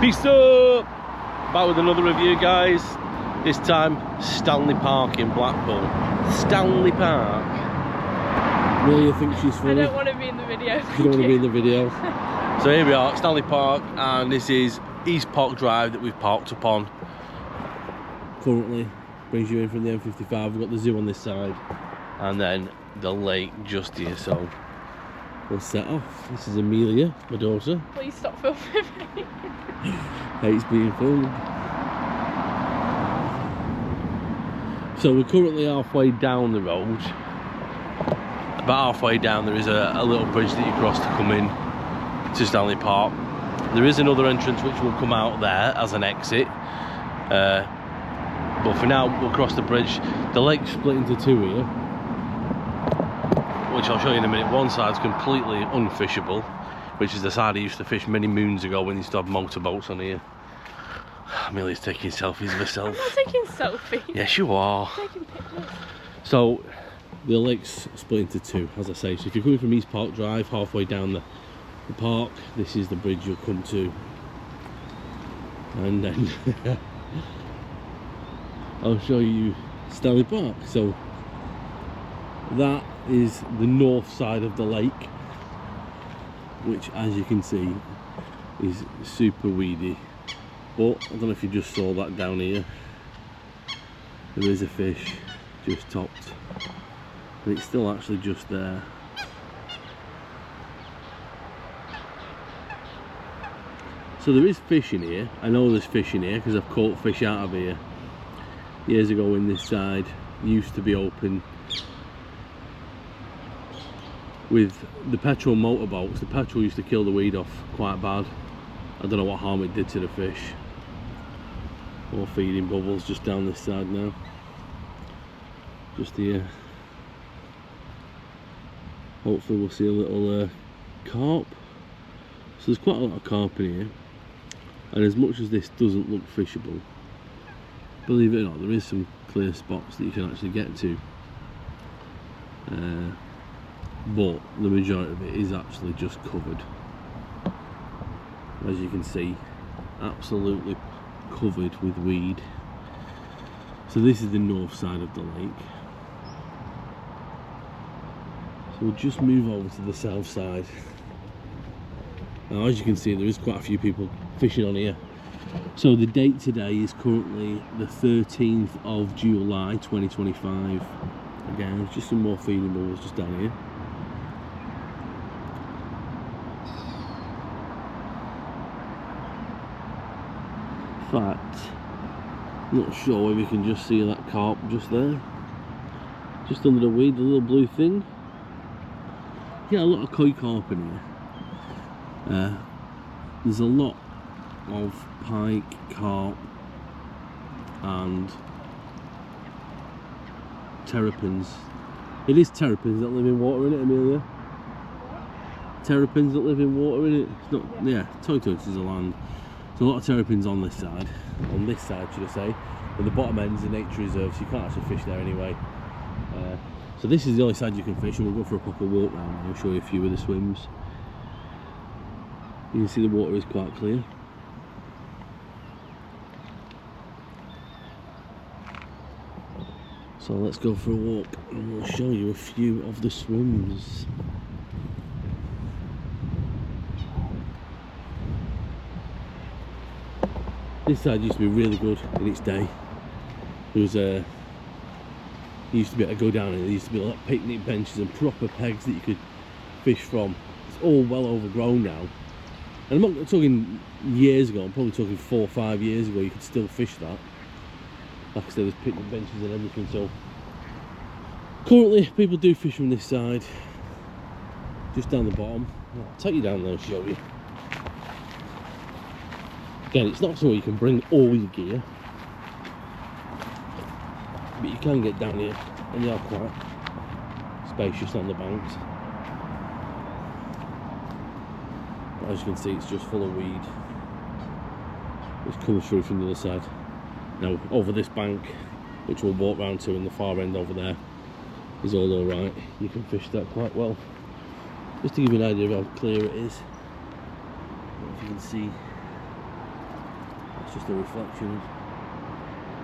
Peace up! Back with another review, guys. This time, Stanley Park in Blackpool. Stanley Park. Really think she's funny? I don't want to be in the video. You don't want to be in the video? So here we are, Stanley Park, and this is East Park Drive that we've parked upon. Currently, brings you in from the M55. We've got the zoo on this side. And then the lake just here, so we'll set off. This is Amelia, my daughter. Please stop filming me. Hates being filmed. So we're currently halfway down the road. About halfway down there is a little bridge that you cross to come in to Stanley Park. There is another entrance which will come out there as an exit. But for now we'll cross the bridge. The lake's split into two here, which I'll show you in a minute. One side's completely unfishable, which is the side I used to fish many moons ago when they used to have motorboats on here. Amelia's taking selfies of herself. I'm not taking selfies. Yes, you are. I'm taking pictures. So, the lake's split into two, as I say. So if you're coming from East Park Drive, halfway down the park, this is the bridge you'll come to. And then I'll show you Stanley Park. So, that is the north side of the lake, which, as you can see, is super weedy. But I don't know if you just saw that down here. There is a fish just topped, but it's still actually just there. So there is fish in here. I know there's fish in here because I've caught fish out of here years ago when this side used to be open with the petrol motorboats. The petrol used to kill the weed off quite bad. I don't know what harm it did to the fish. More feeding bubbles just down this side now. Just here. Hopefully we'll see a little carp. So there's quite a lot of carp in here. And as much as this doesn't look fishable, believe it or not, there is some clear spots that you can actually get to. But the majority of it is actually just covered. As you can see, absolutely covered with weed. So this is the north side of the lake. So we'll just move over to the south side. Now, as you can see, there is quite a few people fishing on here. So the date today is currently the 13th of July 2025. Again, just some more feeding bubbles just down here. In fact, not sure whether you can just see that carp just there, just under the weed, the little blue thing. Yeah, a lot of koi carp in here. There's a lot of pike, carp and terrapins. It is terrapins that live in water, isn't it, Amelia? Terrapins that live in water, isn't it? It's not, yeah, tortoises is a land. There's a lot of terrapins on this side should I say, but the bottom end is a nature reserve, so you can't actually fish there anyway. So this is the only side you can fish, and we'll go for a proper walk round and I'll show you a few of the swims. You can see the water is quite clear. So let's go for a walk and we'll show you a few of the swims. This side used to be really good in its day. There was you used to be able to go down and there used to be like picnic benches and proper pegs that you could fish from. It's all well overgrown now. And I'm not talking years ago, I'm probably talking 4 or 5 years ago you could still fish that. Like I said, there's picnic benches and everything, so currently people do fish from this side, just down the bottom. I'll take you down there and show you. Again, it's not somewhere you can bring all your gear, but you can get down here and they are quite spacious on the banks. But as you can see, it's just full of weed which comes through from the other side. Now over this bank, which we'll walk round to in the far end over there, is all alright. You can fish that quite well. Just to give you an idea of how clear it is. If you can see it's just a reflection.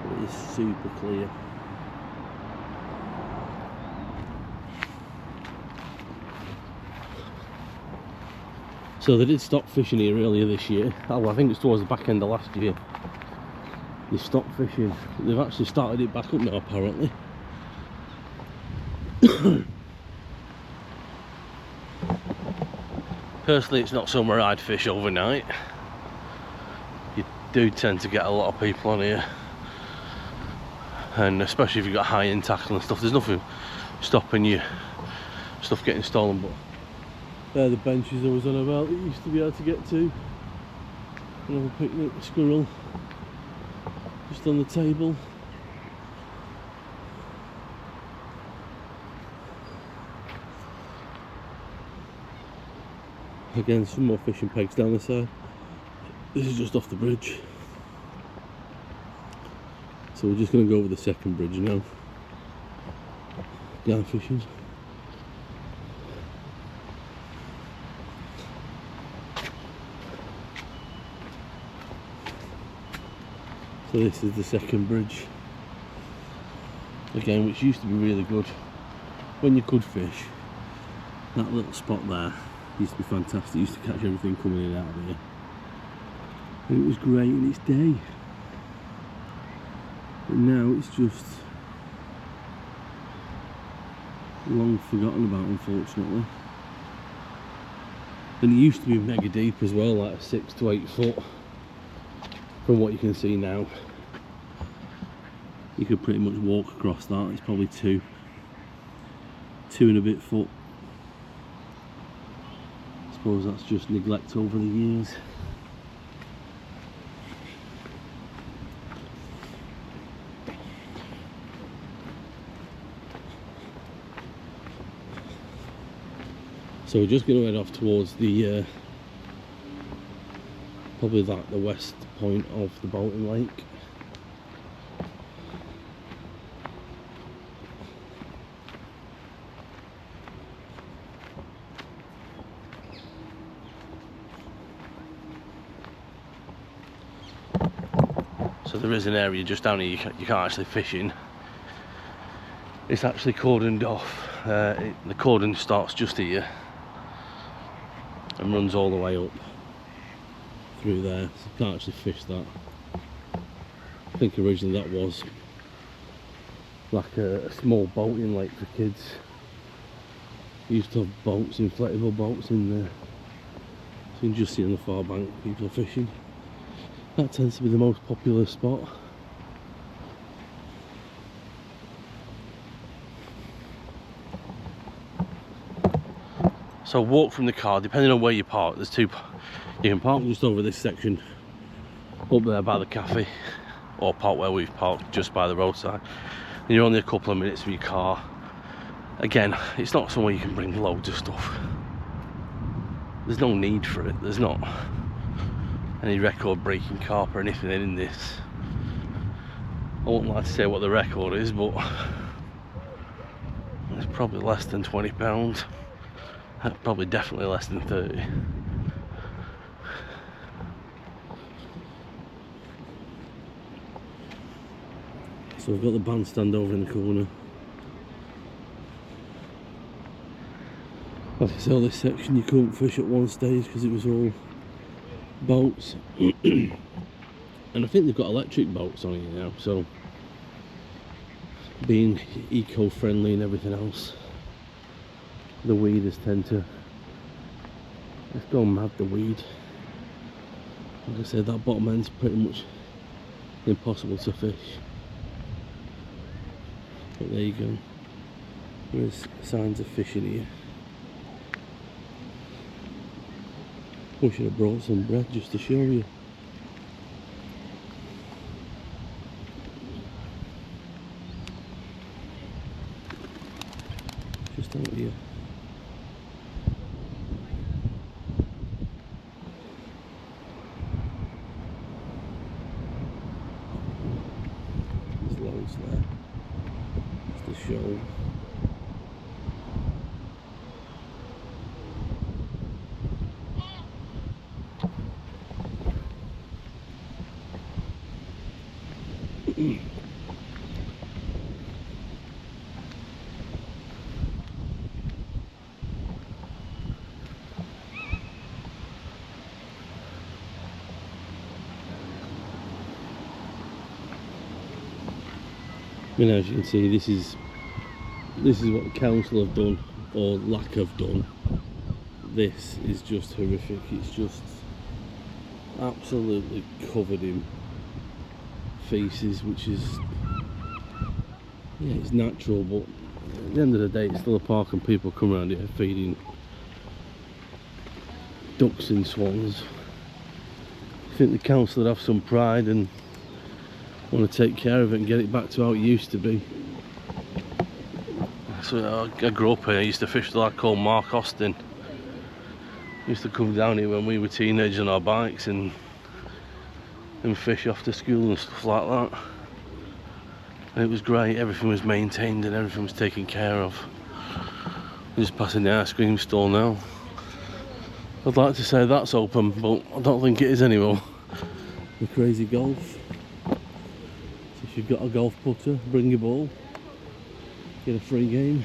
It is super clear. So they did stop fishing here earlier this year. Oh, I think it's towards the back end of last year. They stopped fishing. They've actually started it back up now, apparently. Personally, it's not somewhere I'd fish overnight. You do tend to get a lot of people on here, and especially if you've got high-end tackle and stuff, there's nothing stopping you stuff getting stolen. But they're the benches I was on about that you used to be able to get to and have a picnic. Squirrel just on the table. Again, some more fishing pegs down the side. This is just off the bridge, so we're just going to go over the second bridge now. Guy fishing. So this is the second bridge, again, which used to be really good when you could fish. That little spot there used to be fantastic. Used to catch everything coming in and out of here, and it was great in its day. But now it's just long forgotten about, unfortunately. And it used to be mega deep as well, like 6 to 8 foot. From what you can see now, you could pretty much walk across that. It's probably 2 and a bit foot. I suppose that's just neglect over the years. So we're just going to head off towards the probably the west point of the boating lake. So there is an area just down here you can't actually fish in. It's actually cordoned off. The cordon starts just here and runs all the way up through there, so you can't actually fish that. I think originally that was like a small boating lake for kids. We used to have boats, inflatable boats in there, so you can just see on the far bank people are fishing. That tends to be the most popular spot. So walk from the car, depending on where you park, there's two. You can park just over this section up there by the cafe, or park where we've parked just by the roadside, and you're only a couple of minutes from your car. Again, it's not somewhere you can bring loads of stuff. There's no need for it. There's not any record breaking carp or anything in this. I wouldn't like to say what the record is, but it's probably less than £20. Probably definitely less than 30. So we've got the bandstand over in the corner. Like I said, all this section you couldn't fish at one stage because it was all boats. And I think they've got electric boats on here now, so being eco-friendly and everything else, the weeders tend to just go mad, the weed. Like I said, that bottom end's pretty much impossible to fish. But there you go. There's signs of fishing here. We should have brought some bread just to show you. Just out here. There's loads there. Just to show. mean, as you can see, this is what the council have done, or lack of done. This is just horrific. It's just absolutely covered in faeces, which is, yeah, it's natural, but at the end of the day it's still a park and people come around here feeding ducks and swans. I think the council would have some pride and want to take care of it and get it back to how it used to be. So I grew up here. I used to fish with a lad called Mark Austin. He used to come down here when we were teenagers on our bikes and fish off to school and stuff like that. And it was great. Everything was maintained and everything was taken care of. We're just passing the ice cream stall now. I'd like to say that's open, but I don't think it is anymore. The Crazy Golf. So if you've got a golf putter, bring your ball. Get a free game.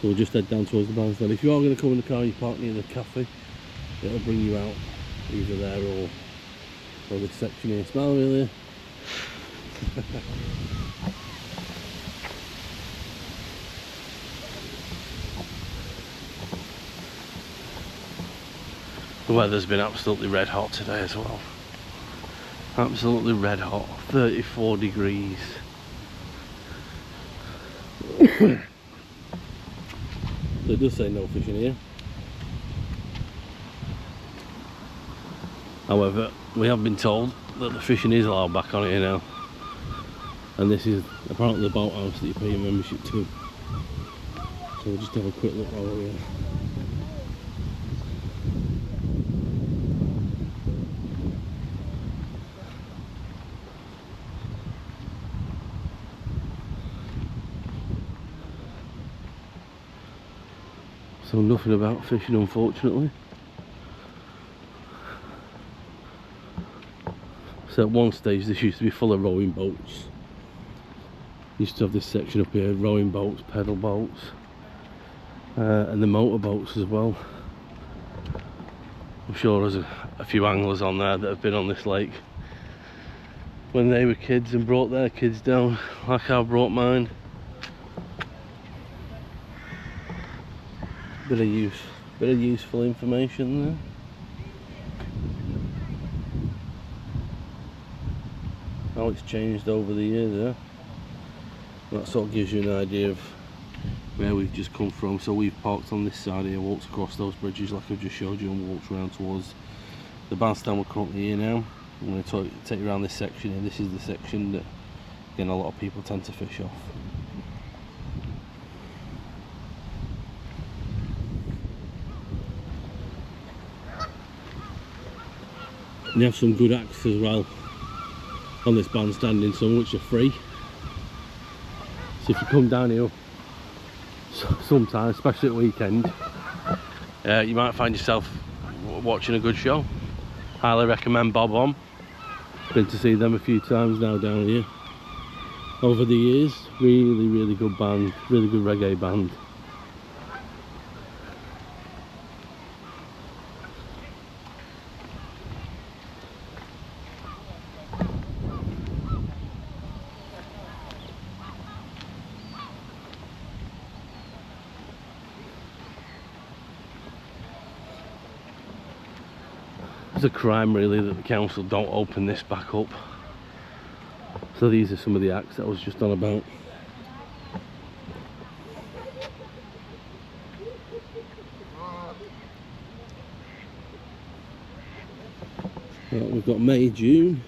So we'll just head down towards the bandstand. If you are going to come in the car, you park near the cafe. It'll bring you out either there or this section here. Smile, Amelia. The weather's been absolutely red hot today as well. Absolutely red hot. 34 degrees. So it does say no fishing here. However, we have been told that the fishing is allowed back on here now. And this is apparently the boathouse that you pay your membership to. So we'll just have a quick look while we're here. So nothing about fishing, unfortunately. So at one stage this used to be full of rowing boats. Used to have this section up here, rowing boats, pedal boats, and the motor boats as well. I'm sure there's a few anglers on there that have been on this lake when they were kids and brought their kids down, like I brought mine. Bit of useful information there. How it's changed over the years there. That sort of gives you an idea of where we've just come from. So we've parked on this side here, walked across those bridges like I've just showed you, and walked around towards the bandstand. We're currently here now. I'm going to take you around this section here. This is the section that, again, a lot of people tend to fish off. And you have some good acts as well on this bandstand in some which are free. So if you come down here sometime, especially at weekend, you might find yourself watching a good show. Highly recommend Bob On. Been to see them a few times now down here over the years. Really good band, really good reggae band. It's a crime really that the council don't open this back up. So these are some of the acts that I was just on about. Right, we've got May, June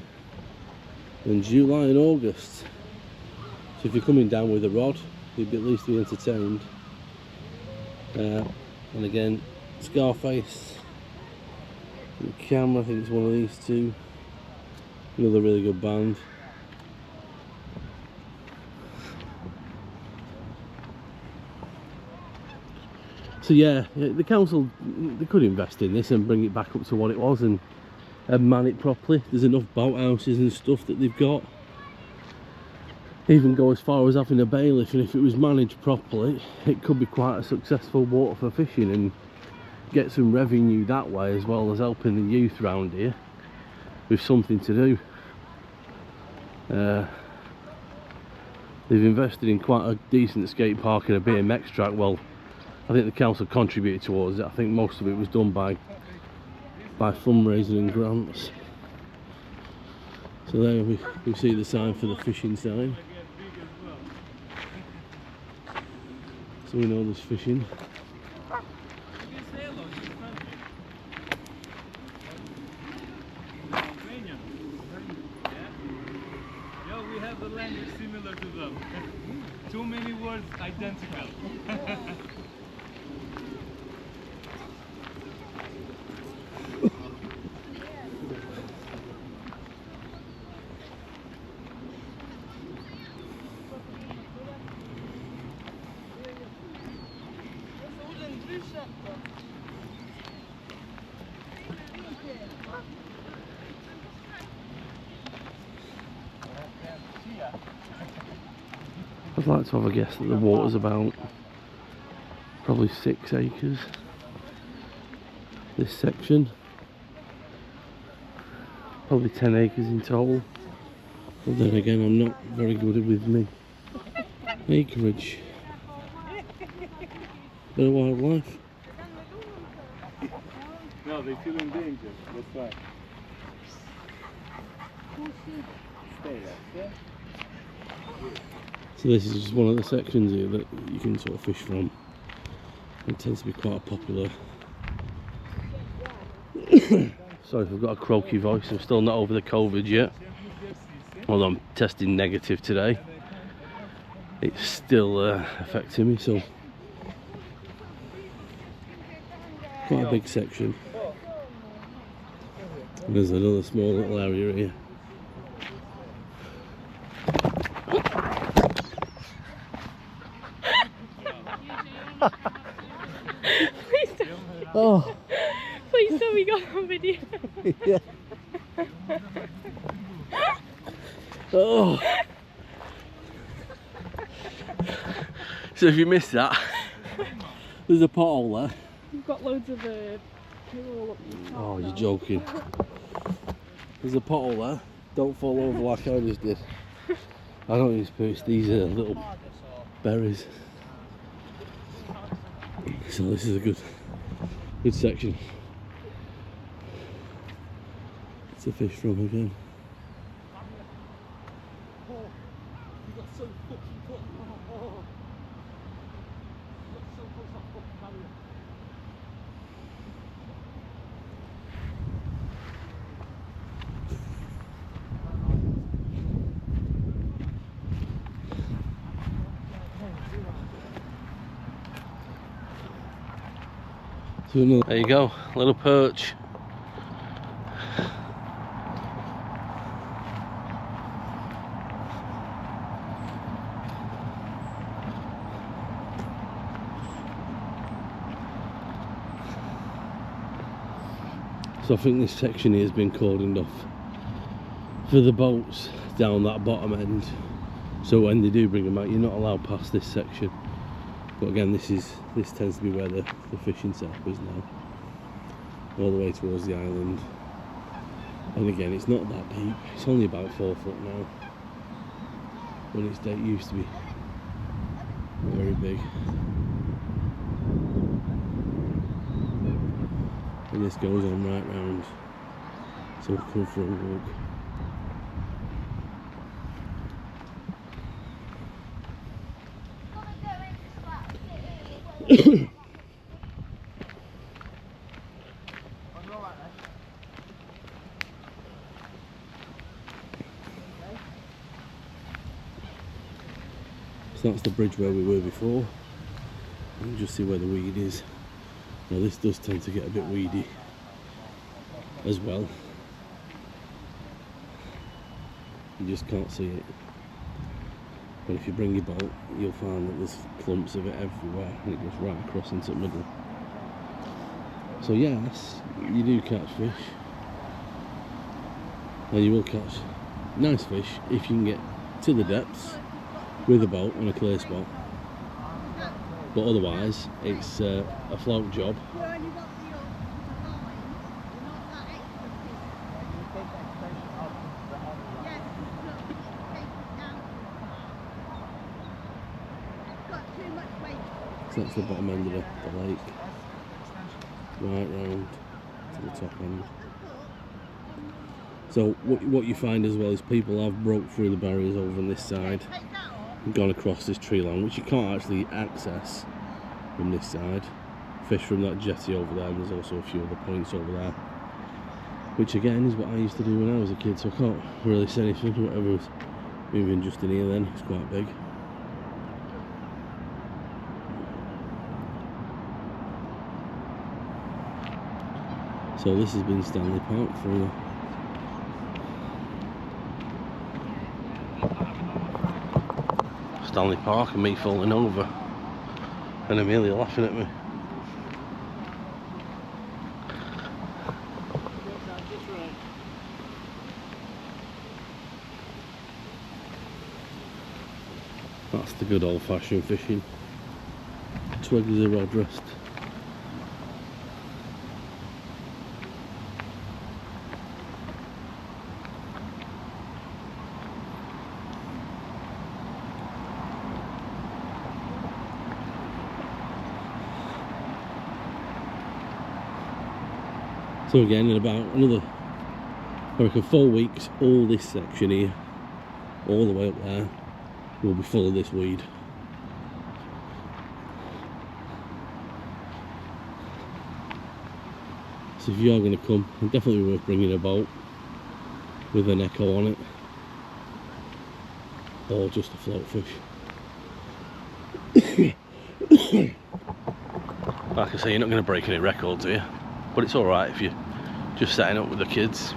and July and August. So if you're coming down with a rod, you'd at least be entertained. And again, Scarface. The camera, I think it's one of these two. Another really good band. So yeah, the council, they could invest in this and bring it back up to what it was and man it properly. There's enough boathouses and stuff that they've got. Even go as far as having a bailiff, and if it was managed properly, it could be quite a successful water for fishing and get some revenue that way, as well as helping the youth around here with something to do. They've invested in quite a decent skate park and a BMX track. Well, I think the council contributed towards it. I think most of it was done by fundraising and grants. So there we see the sign for the fishing sign. So we know there's fishing. We have the language similar to them. Too many words identical. I'd like to have a guess that the water's about probably 6 acres. This section, probably 10 acres in total. But then again, I'm not very good with me acreage. Bit of wildlife. No, they feel in danger. That's why. Stay there, yeah? So this is just one of the sections here that you can sort of fish from. It tends to be quite a popular. Sorry if I've got a croaky voice, I'm still not over the COVID yet. Although I'm testing negative today. It's still affecting me, so quite a big section. And there's another small little area here. Oh, Please tell me you got on video. yeah. Oh. So if you missed that, there's a pothole there. You've got loads of fuel up your top. Oh, you're joking. There's a pothole there. Don't fall over like I just did. I don't use poops, these are little berries. So this is a good section to fish from again. So there you go, little perch. So I think this section here has been cordoned off for the boats down that bottom end. So when they do bring them out, you're not allowed past this section. But again, this tends to be where the fishing setup is now, all the way towards the island. And again, it's not that deep. It's only about 4 foot now. When its date used to be very big. And this goes on right round, so we'll come for a walk. So that's the bridge where we were before. You can just see where the weed is. Now this does tend to get a bit weedy as well. You just can't see it. But if you bring your boat, you'll find that there's clumps of it everywhere and it goes right across into the middle. So yes, you do catch fish. And you will catch nice fish if you can get to the depths with a boat on a clear spot. But otherwise, it's a float job. So that's the bottom end of the lake. Right round to the top end. So what you find as well is people have broke through the barriers over on this side and gone across this tree line, which you can't actually access from this side. Fish from that jetty over there, and there's also a few other points over there, which again is what I used to do when I was a kid, so I can't really say anything to whatever was moving just in here then. It's quite big. So this has been Stanley Park for you. Stanley Park and me falling over and Amelia laughing at me. That's the good old-fashioned fishing. Twig is a rod rest. So again, in about another, I reckon 4 weeks, all this section here, all the way up there, will be full of this weed. So if you are going to come, definitely worth bringing a boat with an echo on it, or just a float fish. Like I say, you're not going to break any records here, but it's alright if you're just setting up with the kids,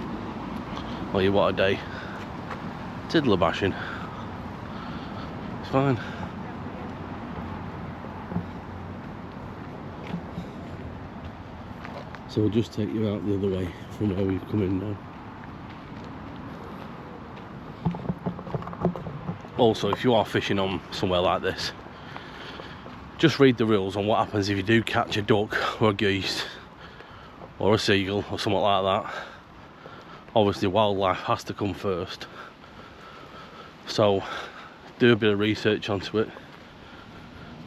or you want a day tiddler bashing. It's fine. So we'll just take you out the other way from where we've come in now. Also, if you are fishing on somewhere like this, just read the rules on what happens if you do catch a duck or a geese or a seagull or something like that. Obviously wildlife has to come first, so do a bit of research onto it.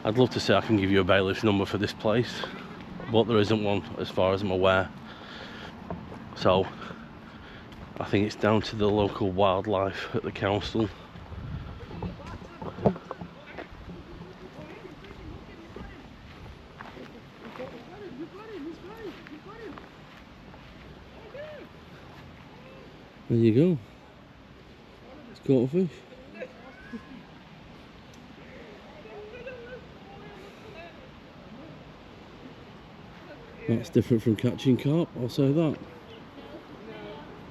I'd love to say I can give you a bailiff's number for this place, but there isn't one as far as I'm aware, so I think it's down to the local wildlife at the council. There you go. It's caught a fish. That's different from catching carp, I'll say that.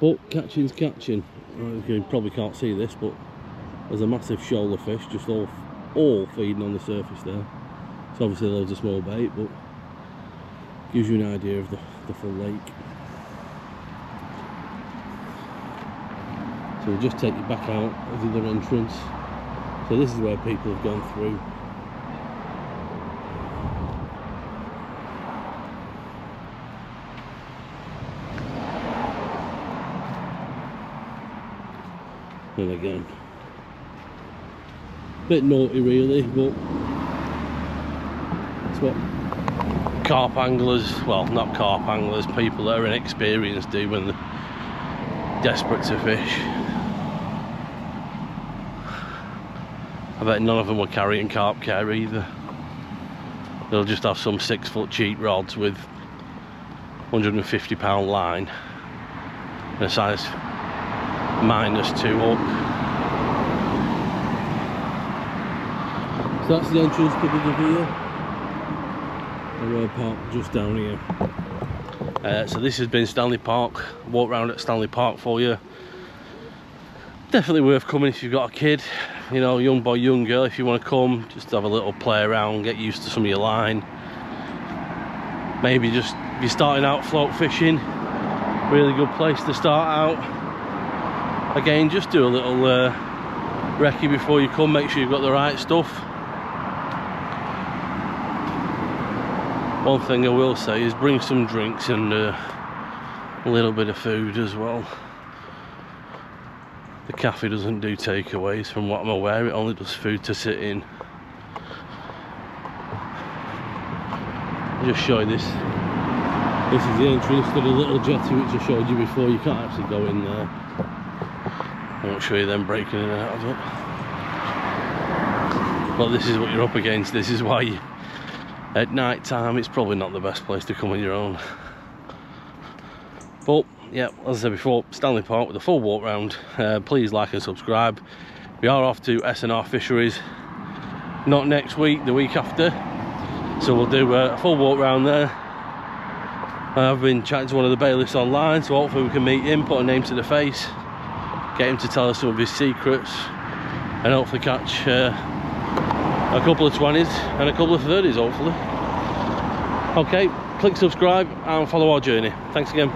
But catching's catching. You probably can't see this, but there's a massive shoal of fish just all feeding on the surface there. It's obviously loads of small bait, but gives you an idea of the full lake. So we'll just take you back out of the other entrance. So this is where people have gone through. And again, bit naughty really, but it's what Carp anglers, well, not carp anglers, people that are inexperienced do when they're desperate to fish. I bet none of them were carrying carp care either. They'll just have some 6-foot cheat rods with 150-pound line and a size -2 hook. So that's the entrance to the Villa. And we're parked just down here. So this has been Stanley Park. Walk around at Stanley Park for you. Definitely worth coming if you've got a kid, you know, young boy, young girl. If you want to come, just have a little play around, get used to some of your line. Maybe just if you're starting out float fishing, really good place to start out. Again, just do a little recce before you come, make sure you've got the right stuff. One thing I will say is bring some drinks and a little bit of food as well. The cafe doesn't do takeaways from what I'm aware, it only does food to sit in. just show you this. This is the entrance to the little jetty which I showed you before. You can't actually go in there. I won't show you them breaking in and out of it. But this is what you're up against. This is why you, at night time it's probably not the best place to come on your own. But yeah, as I said before, Stanley Park with a full walk round. Please like and subscribe. We are off to SNR Fisheries, not next week, the week after. So we'll do a full walk round there. I've been chatting to one of the bailiffs online, so hopefully we can meet him, put a name to the face, get him to tell us some of his secrets, and hopefully catch a couple of 20s and a couple of 30s hopefully. Okay, click subscribe and follow our journey. Thanks again.